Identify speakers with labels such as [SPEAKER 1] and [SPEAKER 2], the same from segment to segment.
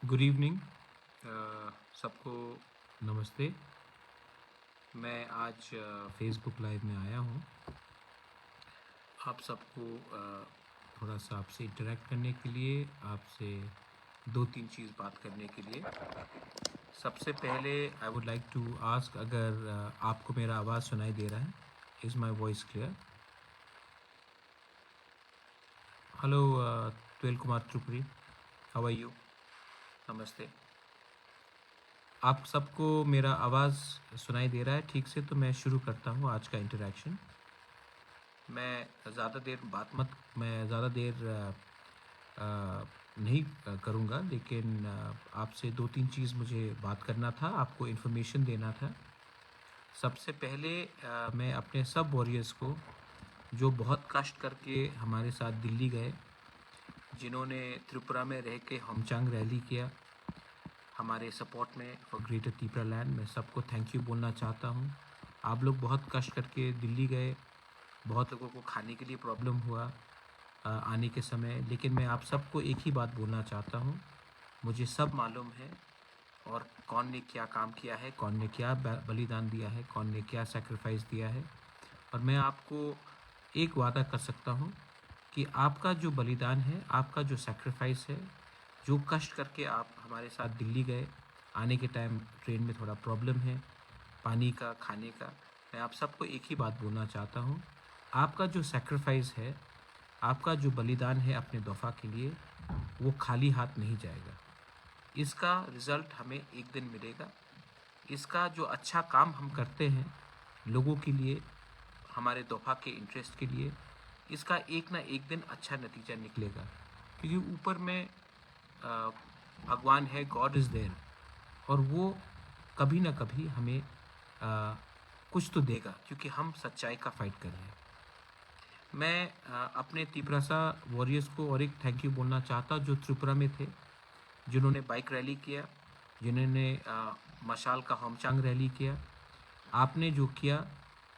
[SPEAKER 1] Good evening सबको नमस्ते। मैं आज फेसबुक लाइव में आया हूँ आप सबको थोड़ा सा आपसे इंटरेक्ट करने के लिए, आपसे दो तीन चीज़ बात करने के लिए। सबसे पहले I would like to ask, अगर आपको मेरा आवाज़ सुनाई दे रहा है? Is my voice clear? Hello ट्वेल Kumar Tripuri, how are you? नमस्ते। आप सबको मेरा आवाज़ सुनाई दे रहा है ठीक से? तो मैं शुरू करता हूँ आज का इंटरेक्शन। मैं ज़्यादा देर नहीं करूँगा, लेकिन आपसे दो तीन चीज़ मुझे बात करना था, आपको इन्फॉर्मेशन देना था। सबसे पहले मैं अपने सब वॉरियर्स को, जो बहुत कष्ट करके हमारे साथ दिल्ली गए, जिन्होंने त्रिपुरा में रह के होमचांग रैली किया हमारे सपोर्ट में फॉर ग्रेटर त्रिपुरा लैंड, मैं सबको थैंक यू बोलना चाहता हूँ। आप लोग बहुत कष्ट करके दिल्ली गए, बहुत लोगों को खाने के लिए प्रॉब्लम हुआ आने के समय, लेकिन मैं आप सबको एक ही बात बोलना चाहता हूँ, मुझे सब मालूम है और कौन ने क्या काम किया है, कौन ने क्या बलिदान दिया है, कौन ने क्या सेक्रीफाइस दिया है। और मैं आपको एक वादा कर सकता हूँ कि आपका जो बलिदान है, आपका जो सेक्रीफाइस है, जो कष्ट करके आप हमारे साथ दिल्ली गए, आने के टाइम ट्रेन में थोड़ा प्रॉब्लम है पानी का, खाने का, मैं आप सबको एक ही बात बोलना चाहता हूँ, आपका जो सेक्रीफाइस है, आपका जो बलिदान है अपने दफ़ा के लिए, वो खाली हाथ नहीं जाएगा। इसका रिज़ल्ट हमें एक दिन मिलेगा। इसका जो अच्छा काम हम करते हैं लोगों के लिए, हमारे दफ़ा के इंटरेस्ट के लिए, इसका एक ना एक दिन अच्छा नतीजा निकलेगा, क्योंकि ऊपर में भगवान है, गॉड इज़ देयर, और वो कभी ना कभी हमें कुछ तो देगा, क्योंकि हम सच्चाई का फाइट कर रहे हैं। मैं अपने त्रिपुरा वॉरियर्स को और एक थैंक यू बोलना चाहता, जो त्रिपुरा में थे, जिन्होंने बाइक रैली किया, जिन्होंने मशाल का होमचांग रैली किया, आपने जो किया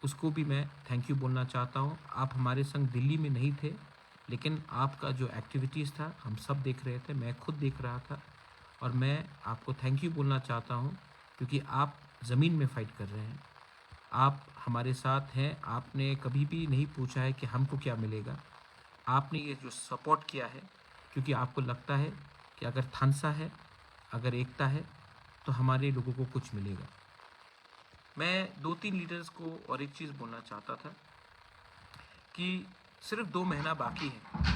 [SPEAKER 1] उसको भी मैं थैंक यू बोलना चाहता हूँ। आप हमारे संग दिल्ली में नहीं थे, लेकिन आपका जो एक्टिविटीज़ था हम सब देख रहे थे, मैं खुद देख रहा था, और मैं आपको थैंक यू बोलना चाहता हूँ, क्योंकि आप ज़मीन में फ़ाइट कर रहे हैं, आप हमारे साथ हैं। आपने कभी भी नहीं पूछा है कि हमको क्या मिलेगा, आपने ये जो सपोर्ट किया है, क्योंकि आपको लगता है कि अगर थानसा है, अगर एकता है, तो हमारे लोगों को कुछ मिलेगा। मैं दो तीन लीडर्स को और एक चीज़ बोलना चाहता था कि सिर्फ 2 महीना बाकी है,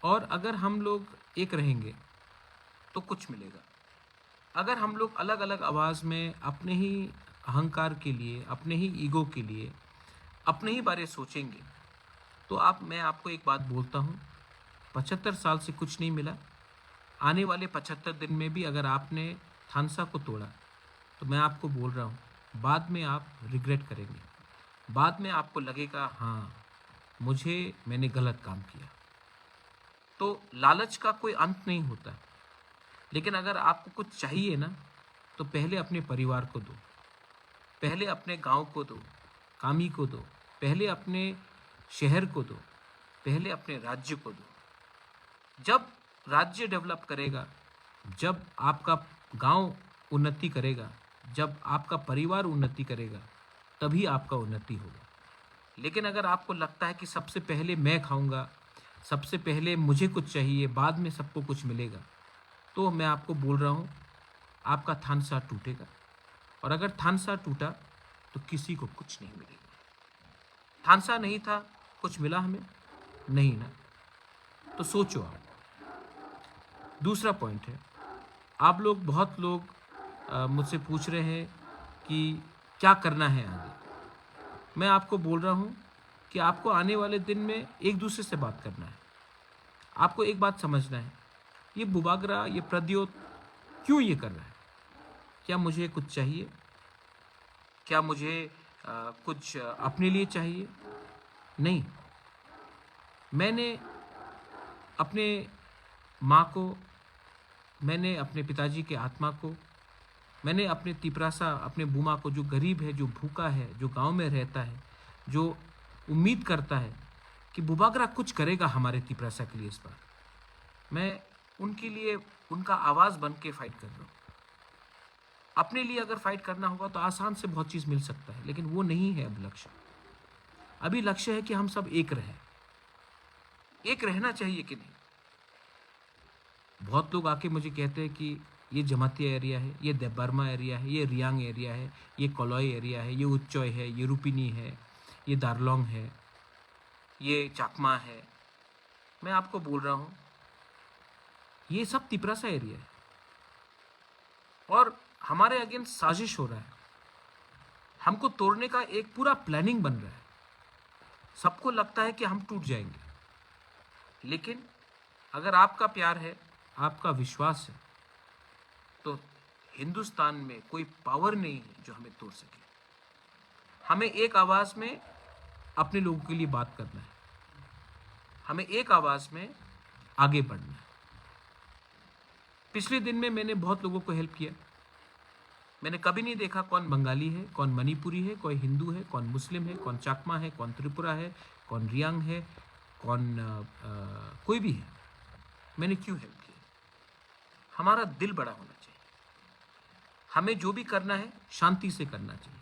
[SPEAKER 1] और अगर हम लोग एक रहेंगे तो कुछ मिलेगा। अगर हम लोग अलग अलग आवाज़ में अपने ही अहंकार के लिए, अपने ही ईगो के लिए, अपने ही बारे सोचेंगे, तो मैं आपको एक बात बोलता हूँ, 75 साल से कुछ नहीं मिला। आने वाले 75 दिन में भी अगर आपने थानसा को तोड़ा, तो मैं आपको बोल रहा हूँ, बाद में आप रिग्रेट करेंगे। बाद में आपको लगेगा, हाँ, मैंने गलत काम किया। तो लालच का कोई अंत नहीं होता, लेकिन अगर आपको कुछ चाहिए ना, तो पहले अपने परिवार को दो, पहले अपने गांव को दो, कामी को दो, पहले अपने शहर को दो, पहले अपने राज्य को दो। जब राज्य डेवलप करेगा, जब आपका गांव उन्नति करेगा, जब आपका परिवार उन्नति करेगा, तभी आपका उन्नति होगा। लेकिन अगर आपको लगता है कि सबसे पहले मैं खाऊंगा, सबसे पहले मुझे कुछ चाहिए, बाद में सबको कुछ मिलेगा, तो मैं आपको बोल रहा हूँ, आपका थानसा टूटेगा। और अगर थानसा टूटा तो किसी को कुछ नहीं मिलेगा। थानसा नहीं था, कुछ मिला हमें नहीं ना, तो सोचो आप। दूसरा पॉइंट है, आप लोग, बहुत लोग मुझसे पूछ रहे हैं कि क्या करना है आगे। मैं आपको बोल रहा हूँ कि आपको आने वाले दिन में एक दूसरे से बात करना है। आपको एक बात समझना है, ये बुबागरा, ये प्रद्योत क्यों ये कर रहा है? क्या मुझे कुछ चाहिए? क्या मुझे कुछ अपने लिए चाहिए? नहीं। मैंने अपने माँ को, मैंने अपने पिताजी के आत्मा को, मैंने अपने तिपरासा, अपने बूमा को, जो गरीब है, जो भूखा है, जो गांव में रहता है, जो उम्मीद करता है कि बुबागरा कुछ करेगा हमारे तिपरासा के लिए, इस बार मैं उनके लिए उनका आवाज़ बन के फाइट कर रहा हूँ। अपने लिए अगर फाइट करना होगा तो आसान से बहुत चीज़ मिल सकता है, लेकिन वो नहीं है अब लक्ष्य। अभी लक्ष्य है कि हम सब एक रहें। एक रहना चाहिए कि नहीं? बहुत लोग आके मुझे कहते हैं कि ये जमातिया एरिया है, ये देबर्मा एरिया है, ये रियांग एरिया है, ये कोलोई एरिया है, ये उच्चोय है, ये रुपिनी है, ये दार्लोंग है, ये चाकमा है। मैं आपको बोल रहा हूँ, ये सब तिपरासा एरिया है और हमारे अगेंस्ट साजिश हो रहा है। हमको तोड़ने का एक पूरा प्लानिंग बन रहा है। सबको लगता है कि हम टूट जाएंगे, लेकिन अगर आपका प्यार है, आपका विश्वास है, तो हिंदुस्तान में कोई पावर नहीं है जो हमें तोड़ सके। हमें एक आवाज़ में अपने लोगों के लिए बात करना है, हमें एक आवाज़ में आगे बढ़ना है। पिछले दिन में मैंने बहुत लोगों को हेल्प किया। मैंने कभी नहीं देखा कौन बंगाली है, कौन मणिपुरी है, कोई हिंदू है, कौन मुस्लिम है, कौन चाकमा है, कौन त्रिपुरा है, कौन रियांग है, कौन कोई भी है। मैंने क्यों हेल्प किया? हमारा दिल बड़ा होना चाहिए। हमें जो भी करना है शांति से करना चाहिए,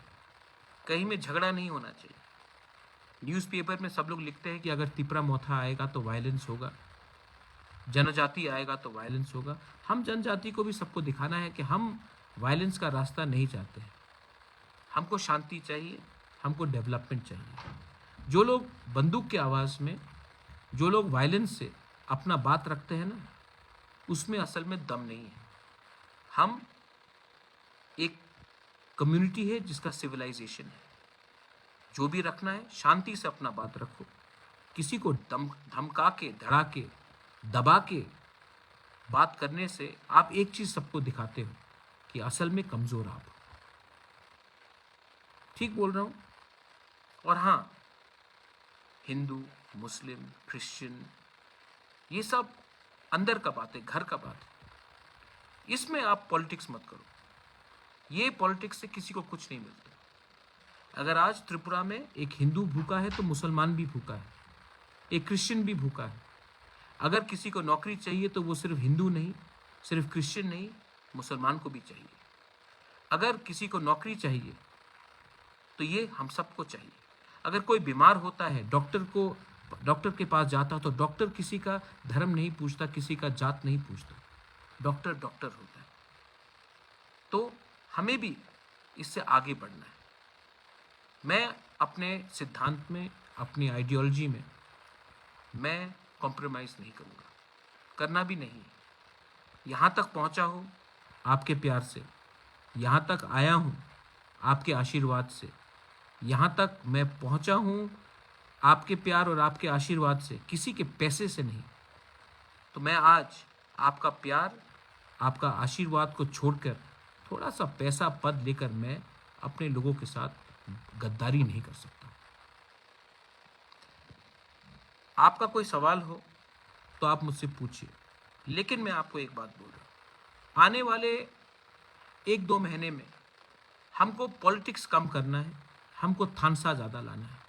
[SPEAKER 1] कहीं में झगड़ा नहीं होना चाहिए। न्यूज़पेपर में सब लोग लिखते हैं कि अगर तिपरा मोथा आएगा तो वायलेंस होगा, जनजाति आएगा तो वायलेंस होगा। हम जनजाति को भी सबको दिखाना है कि हम वायलेंस का रास्ता नहीं चाहते हैं। हमको शांति चाहिए, हमको डेवलपमेंट चाहिए। जो लोग बंदूक की आवाज़ में, जो लोग वायलेंस से अपना बात रखते हैं ना, उसमें असल में दम नहीं है। हम एक कम्युनिटी है जिसका सिविलाइजेशन है। जो भी रखना है शांति से अपना बात रखो। किसी को धमका के, धड़ा के, दबा के बात करने से आप एक चीज़ सबको दिखाते हो कि असल में कमज़ोर आप हो। ठीक बोल रहा हूँ? और हाँ, हिंदू, मुस्लिम, क्रिश्चियन, ये सब अंदर का बात है, घर का बात है। इसमें आप पॉलिटिक्स मत करो। ये पॉलिटिक्स से किसी को कुछ नहीं मिलता। अगर आज त्रिपुरा में एक हिंदू भूखा है तो मुसलमान भी भूखा है, एक क्रिश्चियन भी भूखा है। अगर किसी को नौकरी चाहिए तो वो सिर्फ हिंदू नहीं, सिर्फ क्रिश्चियन नहीं, मुसलमान को भी चाहिए। अगर किसी को नौकरी चाहिए तो ये हम सबको चाहिए। अगर कोई बीमार होता है, डॉक्टर के पास जाता तो डॉक्टर किसी का धर्म नहीं पूछता, किसी का जात नहीं पूछता। डॉक्टर डॉक्टर होता है। तो हमें भी इससे आगे बढ़ना है। मैं अपने सिद्धांत में, अपनी आइडियोलॉजी में मैं कॉम्प्रोमाइज़ नहीं करूँगा, करना भी नहीं। यहाँ तक पहुँचा हूँ आपके प्यार से, यहाँ तक आया हूँ आपके आशीर्वाद से, यहाँ तक मैं पहुँचा हूँ आपके प्यार और आपके आशीर्वाद से, किसी के पैसे से नहीं। तो मैं आज आपका प्यार, आपका आशीर्वाद को छोड़कर थोड़ा सा पैसा, पद लेकर मैं अपने लोगों के साथ गद्दारी नहीं कर सकता। आपका कोई सवाल हो तो आप मुझसे पूछिए, लेकिन मैं आपको एक बात बोल रहा हूँ, आने वाले 1-2 महीने में हमको पॉलिटिक्स कम करना है, हमको थानसा ज़्यादा लाना है।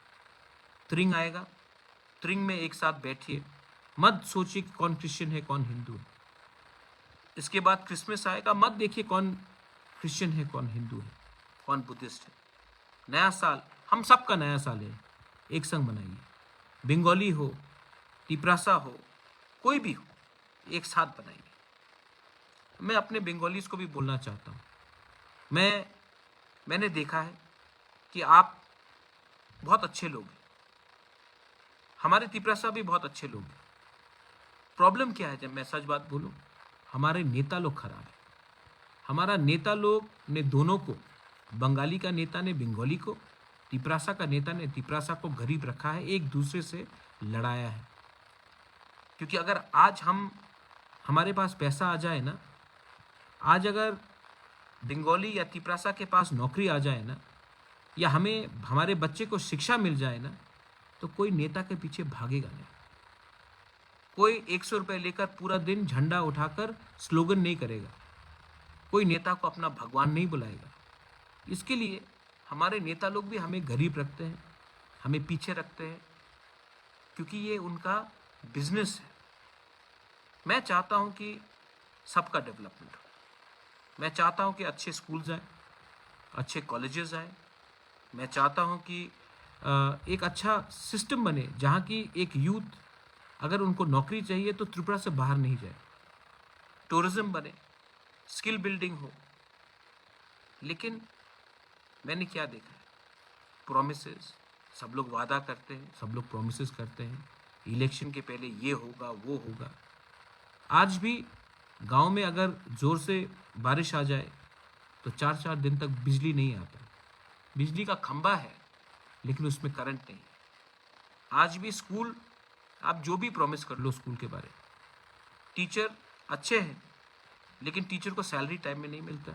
[SPEAKER 1] त्रिंग आएगा, त्रिंग में एक साथ बैठिए, मत सोचिए कि कौन क्रिश्चियन है, कौन हिंदू है। इसके बाद क्रिसमस आएगा, मत देखिए कौन क्रिश्चियन है, कौन हिंदू है, कौन बुद्धिस्ट है। नया साल हम सबका नया साल है, एक संग मनाइए। बंगाली हो, तिपरासा हो, कोई भी हो, एक साथ बनाइए। मैं अपने बंगालीज को भी बोलना चाहता हूँ, मैंने देखा है कि आप बहुत अच्छे लोग हैं, हमारे तिपरासा भी बहुत अच्छे लोग हैं। प्रॉब्लम क्या है, जब मैं सच बात बोलूँ, हमारे नेता लोग खराब हैं। हमारा नेता लोग ने दोनों को, बंगाली का नेता ने बंगाली को, तिपरासा का नेता ने तिपरासा को गरीब रखा है, एक दूसरे से लड़ाया है। क्योंकि अगर आज हमारे पास पैसा आ जाए ना, आज अगर बंगाली या तिपरासा के पास नौकरी आ जाए ना, या हमारे बच्चे को शिक्षा मिल जाए ना, तो कोई नेता के पीछे भागेगा नहीं। कोई 100 रुपये लेकर पूरा दिन झंडा उठाकर स्लोगन नहीं करेगा। कोई नेता को अपना भगवान नहीं बुलाएगा। इसके लिए हमारे नेता लोग भी हमें गरीब रखते हैं, हमें पीछे रखते हैं, क्योंकि ये उनका बिजनेस है। मैं चाहता हूँ कि सबका डेवलपमेंट हो। मैं चाहता हूँ कि अच्छे स्कूल्स आए, अच्छे कॉलेजेस आए। मैं चाहता हूँ कि एक अच्छा सिस्टम बने जहाँ की एक यूथ अगर उनको नौकरी चाहिए तो त्रिपुरा से बाहर नहीं जाए। टूरिज्म बने, स्किल बिल्डिंग हो। लेकिन मैंने क्या देखा है, प्रोमिसेस, सब लोग वादा करते हैं, सब लोग प्रोमिसेस करते हैं, इलेक्शन के पहले ये होगा वो होगा। आज भी गांव में अगर ज़ोर से बारिश आ जाए तो 4-4 दिन तक बिजली नहीं आता। बिजली का खंभा है लेकिन उसमें करंट नहीं है। आज भी स्कूल, आप जो भी प्रॉमिस कर लो स्कूल के बारे, टीचर अच्छे हैं लेकिन टीचर को सैलरी टाइम में नहीं मिलता।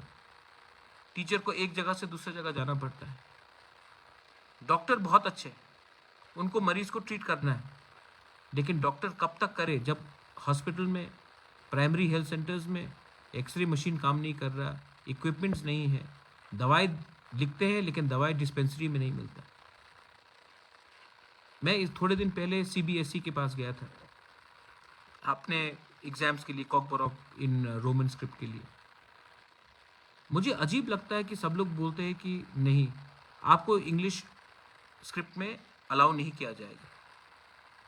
[SPEAKER 1] टीचर को एक जगह से दूसरी जगह जाना पड़ता है। डॉक्टर बहुत अच्छे हैं, उनको मरीज को ट्रीट करना है, लेकिन डॉक्टर कब तक करे जब हॉस्पिटल में, प्राइमरी हेल्थ सेंटर्स में एक्सरे मशीन काम नहीं कर रहा, इक्विपमेंट्स नहीं है, दवाई लिखते हैं लेकिन दवाई डिस्पेंसरी में नहीं मिलता। मैं इस थोड़े दिन पहले सीबीएसई के पास गया था अपने एग्ज़ाम्स के लिए, कॉकबोरॉक इन रोमन स्क्रिप्ट के लिए। मुझे अजीब लगता है कि सब लोग बोलते हैं कि नहीं, आपको इंग्लिश स्क्रिप्ट में अलाउ नहीं किया जाएगा।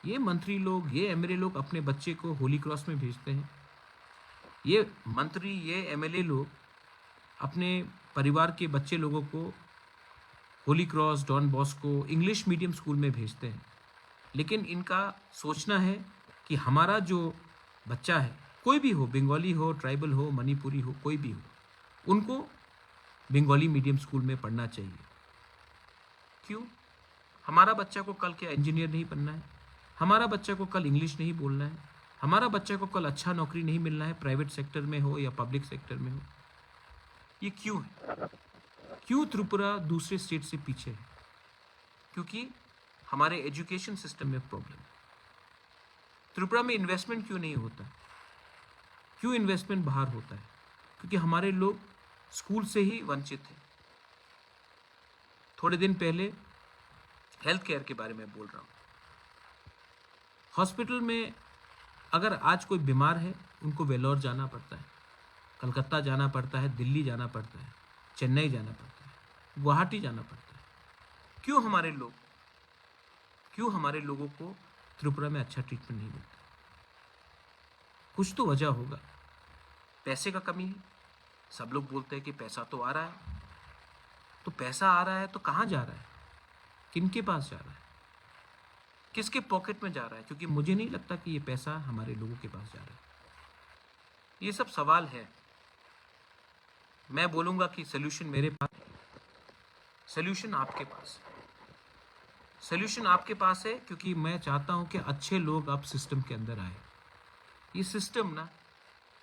[SPEAKER 1] ये मंत्री लोग, ये एमएलए लोग अपने बच्चे को होली क्रॉस में भेजते हैं। ये मंत्री, ये एमएलए लोग अपने परिवार के बच्चे लोगों को Holy Cross, Don Bosco, English medium school में भेजते हैं। लेकिन इनका सोचना है कि हमारा जो बच्चा है, कोई भी हो, बंगाली हो, ट्राइबल हो, मणिपुरी हो, कोई भी हो, उनको बंगाली मीडियम स्कूल में पढ़ना चाहिए। क्यों? हमारा बच्चा को कल क्या इंजीनियर नहीं बनना है? हमारा बच्चा को कल इंग्लिश नहीं बोलना है? हमारा बच्चा को कल अच्छा नौकरी नहीं मिलना है, प्राइवेट सेक्टर में हो या पब्लिक सेक्टर में हो? ये क्यों है? क्यों त्रिपुरा दूसरे स्टेट से पीछे है? क्योंकि हमारे एजुकेशन सिस्टम में प्रॉब्लम है। त्रिपुरा में इन्वेस्टमेंट क्यों नहीं होता? क्यों इन्वेस्टमेंट बाहर होता है? क्योंकि हमारे लोग स्कूल से ही वंचित हैं। थोड़े दिन पहले हेल्थ केयर के बारे में बोल रहा हूँ। हॉस्पिटल में अगर आज कोई बीमार है, उनको वेलोर जाना पड़ता है, कलकत्ता जाना पड़ता है, दिल्ली जाना पड़ता है, चेन्नई जाना पड़ता है, गुवाहाटी जाना पड़ता है। क्यों हमारे लोगों को त्रिपुरा में अच्छा ट्रीटमेंट नहीं मिलता? कुछ तो वजह होगा। पैसे का कमी है। सब लोग बोलते हैं कि पैसा तो आ रहा है। तो पैसा आ रहा है तो कहाँ जा रहा है? किनके पास जा रहा है? किसके पॉकेट में जा रहा है? क्योंकि मुझे नहीं लगता कि ये पैसा हमारे लोगों के पास जा रहा है। ये सब सवाल है। मैं बोलूँगा कि सोल्यूशन मेरे पास, सोल्यूशन आपके पास, सोल्यूशन आपके पास है। क्योंकि मैं चाहता हूँ कि अच्छे लोग अब सिस्टम के अंदर आए। ये सिस्टम ना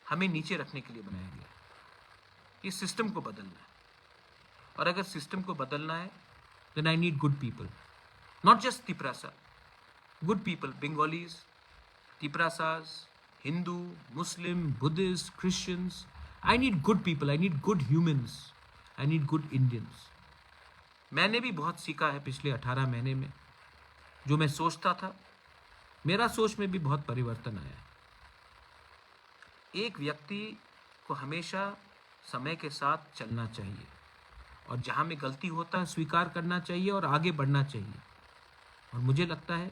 [SPEAKER 1] हमें नीचे रखने के लिए बनाया गया है। ये सिस्टम को बदलना है, और अगर सिस्टम को बदलना है then I need good people, not just Tiprasa, good people, Bengalis, Tiprasas, Hindu, Muslim, Buddhist, Christians. I need good people, I need good humans, I need good Indians. मैंने भी बहुत सीखा है पिछले 18 महीने में। जो मैं सोचता था, मेरा सोच में भी बहुत परिवर्तन आया है। एक व्यक्ति को हमेशा समय के साथ चलना चाहिए, और जहाँ में गलती होता है स्वीकार करना चाहिए और आगे बढ़ना चाहिए। और मुझे लगता है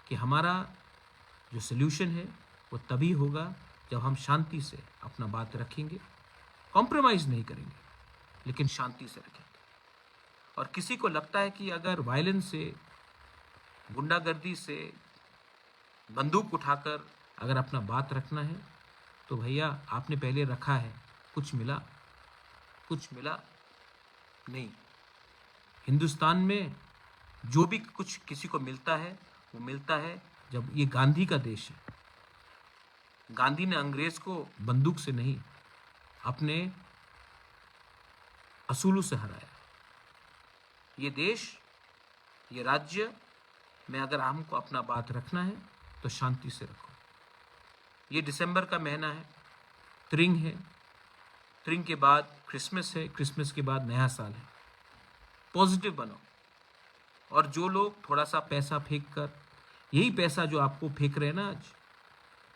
[SPEAKER 1] कि हमारा जो सल्यूशन है वो तभी होगा जब हम शांति से अपना बात रखेंगे, कॉम्प्रोमाइज़ नहीं करेंगे, लेकिन शांति से रखेंगे। और किसी को लगता है कि अगर वायलेंस से, गुंडागर्दी से, बंदूक उठाकर अगर अपना बात रखना है, तो भैया आपने पहले रखा है, कुछ मिला? कुछ मिला नहीं। हिंदुस्तान में जो भी कुछ किसी को मिलता है वो मिलता है जब ये गांधी का देश है। गांधी ने अंग्रेज को बंदूक से नहीं, अपने असूलों से हराया। ये देश, ये राज्य में अगर हमको अपना बात रखना है तो शांति से रखो। ये दिसंबर का महीना है, त्रिंग है, त्रिंग के बाद क्रिसमस है, क्रिसमस के बाद नया साल है। पॉजिटिव बनो। और जो लोग थोड़ा सा पैसा फेंक कर, यही पैसा जो आपको फेंक रहे हैं ना आज,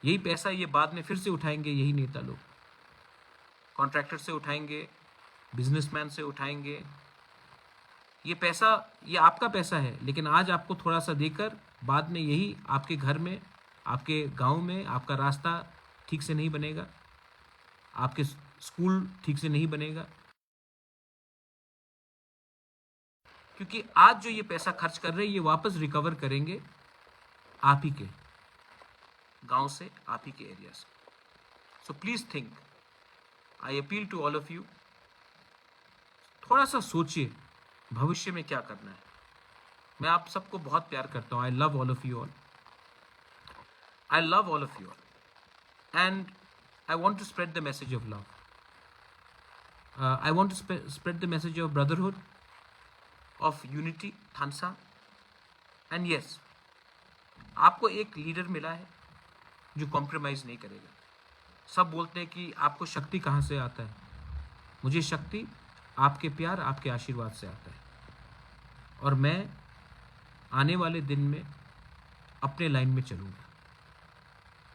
[SPEAKER 1] यही पैसा ये बाद में फिर से उठाएंगे, यही नेता लोग कॉन्ट्रैक्टर से उठाएंगे, बिजनेसमैन से उठाएंगे। ये पैसा, ये आपका पैसा है, लेकिन आज आपको थोड़ा सा देकर बाद में यही आपके घर में, आपके गांव में आपका रास्ता ठीक से नहीं बनेगा, आपके स्कूल ठीक से नहीं बनेगा, क्योंकि आज जो ये पैसा खर्च कर रहे हैं ये वापस रिकवर करेंगे आप ही के गांव से, आप ही के एरिया से। So please think, I appeal to all of you, थोड़ा सा सोचिए भविष्य में क्या करना है। मैं आप सबको बहुत प्यार करता हूँ। I love all of you all, I love all of you all, and I want to spread the message of love. I want to spread the message of brotherhood, of unity, थानसा. And yes, आपको एक leader मिला है जो compromise नहीं करेगा. सब बोलते हैं कि आपको शक्ति कहाँ से आता है. मुझे शक्ति आपके प्यार, आपके आशीर्वाद से आता है. और मैं आने वाले दिन में अपने लाइन में चलूँगा.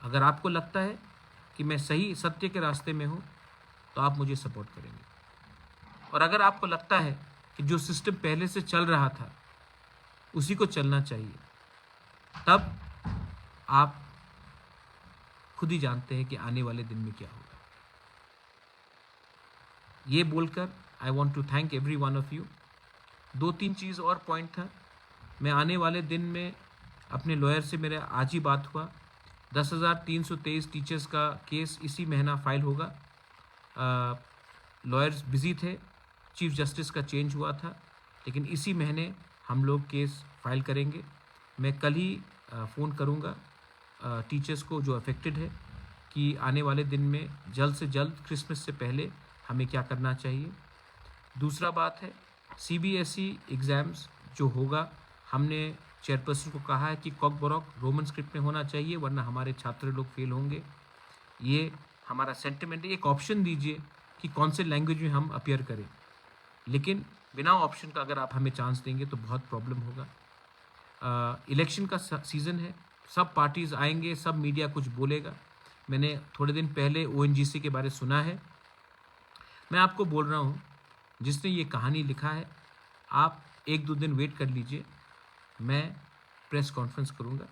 [SPEAKER 1] अगर आपको लगता है कि मैं सही सत्य के रास्ते में हूँ तो आप मुझे सपोर्ट करेंगे. और अगर आपको लगता है कि जो सिस्टम पहले से चल रहा था उसी को चलना चाहिए, तब आप खुद ही जानते हैं कि आने वाले दिन में क्या होगा. ये बोलकर I want to thank every one of you. 2-3 चीज़ और पॉइंट था. मैं आने वाले दिन में अपने लॉयर से मेरा आज ही बात हुआ. 10,323 टीचर्स का केस इसी महीना फाइल होगा. लॉयर्स बिजी थे, चीफ जस्टिस का चेंज हुआ था, लेकिन इसी महीने हम लोग केस फाइल करेंगे. मैं कल ही फ़ोन करूंगा टीचर्स को जो अफेक्टेड है कि आने वाले दिन में जल्द से जल्द क्रिसमस से पहले हमें क्या करना चाहिए. दूसरा बात है CBSE एग्ज़ाम्स जो होगा, हमने चेयरपर्सन को कहा है कि कॉक बॉरोक रोमन स्क्रिप्ट में होना चाहिए, वरना हमारे छात्र लोग फेल होंगे. ये हमारा सेंटिमेंट है. एक ऑप्शन दीजिए कि कौन से लैंग्वेज में हम अपीयर करें, लेकिन बिना ऑप्शन का अगर आप हमें चांस देंगे तो बहुत प्रॉब्लम होगा. इलेक्शन का सीज़न है, सब पार्टीज़ आएंगे, सब मीडिया कुछ बोलेगा. मैंने थोड़े दिन पहले ONGC के बारे सुना है. मैं आपको बोल रहा हूँ, जिसने ये कहानी लिखा है, आप 1-2 दिन वेट कर लीजिए. मैं प्रेस कॉन्फ्रेंस करूँगा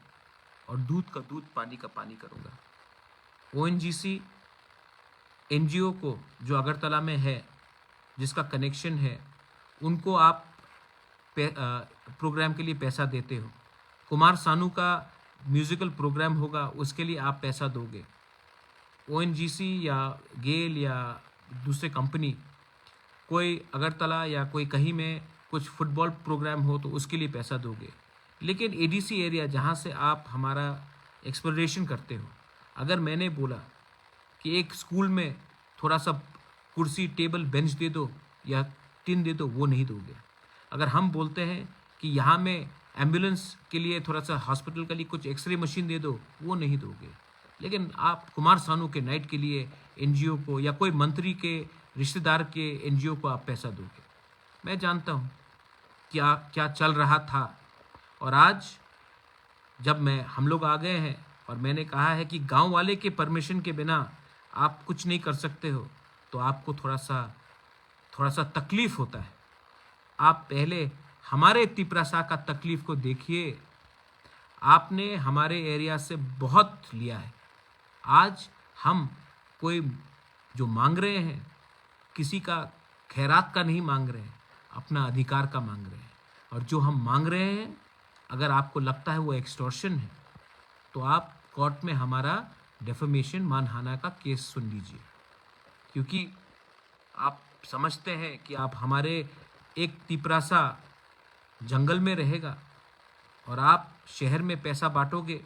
[SPEAKER 1] और दूध का दूध, पानी का पानी करूँगा. ONGC NGO को जो अगरतला में है, जिसका कनेक्शन है, उनको आप प्रोग्राम के लिए पैसा देते हो. कुमार सानू का म्यूज़िकल प्रोग्राम होगा, उसके लिए आप पैसा दोगे. ONGC या गेल या दूसरे कंपनी कोई अगरतला या कोई कहीं में कुछ फुटबॉल प्रोग्राम हो तो उसके लिए पैसा दोगे. लेकिन ADC एरिया जहाँ से आप हमारा एक्सप्लोरेशन करते हो, अगर मैंने बोला कि एक स्कूल में थोड़ा सा कुर्सी, टेबल, बेंच दे दो या टिन दे दो, वो नहीं दोगे. अगर हम बोलते हैं कि यहाँ में एम्बुलेंस के लिए थोड़ा सा, हॉस्पिटल के लिए कुछ एक्सरे मशीन दे दो, वो नहीं दोगे. लेकिन आप कुमार सानू के नाइट के लिए NGO को या कोई मंत्री के रिश्तेदार के NGO को आप पैसा दोगे. मैं जानता हूँ क्या क्या चल रहा था. और आज जब हम लोग आ गए हैं और मैंने कहा है कि गांव वाले के परमिशन के बिना आप कुछ नहीं कर सकते हो, तो आपको थोड़ा सा तकलीफ़ होता है. आप पहले हमारे तिपरासा का तकलीफ़ को देखिए. आपने हमारे एरिया से बहुत लिया है. आज हम कोई जो मांग रहे हैं, किसी का खैरात का नहीं मांग रहे हैं, अपना अधिकार का मांग रहे हैं. और जो हम मांग रहे हैं, अगर आपको लगता है वो एक्सटॉर्शन है, तो आप कोर्ट में हमारा डेफेमेशन, मानहानि का केस सुन लीजिए. क्योंकि आप समझते हैं कि आप हमारे एक तिपरासा जंगल में रहेगा और आप शहर में पैसा बांटोगे.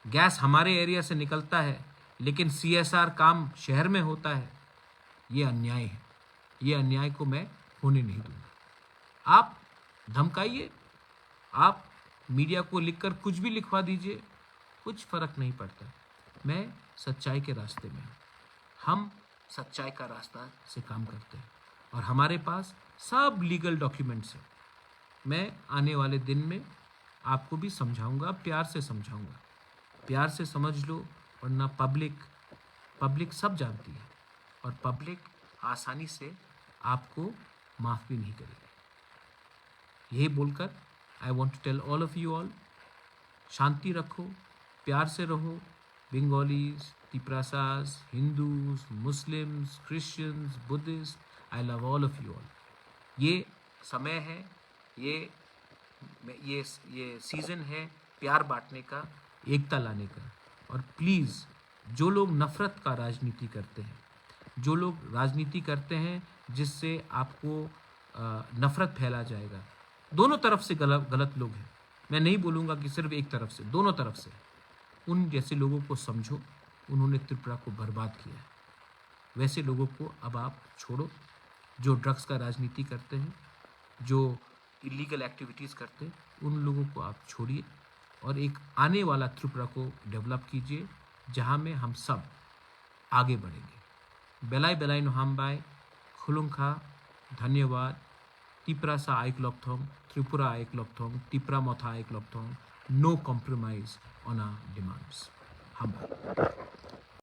[SPEAKER 1] गैस हमारे एरिया से निकलता है, लेकिन CSR काम शहर में होता है. ये अन्याय है. ये अन्याय को मैं होने नहीं दूंगा. आप धमकाइए, आप मीडिया को लिखकर कुछ भी लिखवा दीजिए, कुछ फ़र्क नहीं पड़ता. मैं सच्चाई के रास्ते में हूँ. हम सच्चाई का रास्ता से काम करते हैं और हमारे पास सब लीगल डॉक्यूमेंट्स हैं. मैं आने वाले दिन में आपको भी समझाऊंगा, प्यार से समझाऊंगा. प्यार से समझ लो, वरना पब्लिक सब जानती है और पब्लिक आसानी से आपको माफ़ भी नहीं करेगी। यही बोलकर I want to tell all of you all, शांति रखो, प्यार से रहो। Bengalis, Tiprasas, Hindus, Muslims, Christians, Buddhist, I love all of you all. ये समय है, ये ये सीज़न है प्यार बांटने का, एकता लाने का। और प्लीज़ जो लोग नफ़रत का राजनीति करते हैं, जो लोग राजनीति करते हैं जिससे आपको नफ़रत फैला जाएगा, दोनों तरफ से गलत लोग हैं। मैं नहीं बोलूँगा कि सिर्फ एक तरफ से, दोनों तरफ से। उन जैसे लोगों को समझो, उन्होंने त्रिपुरा को बर्बाद किया है। वैसे लोगों को अब आप छोड़ो, जो ड्रग्स का राजनीति करते हैं, जो इलीगल एक्टिविटीज़ करते हैं, उन लोगों को आप छोड़िए और एक आने वाला त्रिपुरा को डेवलप कीजिए जहाँ में हम सब आगे बढ़ेंगे। बेलाई बेलाई नोहाम्बाई, खुलुंखा, धन्यवाद। तिपरासा आइकलॉपथोंग, त्रिपुरा आइकलॉपथोंग, तिपरा मोथा आइकलॉपथोंग, no compromise on our demands. Hamba.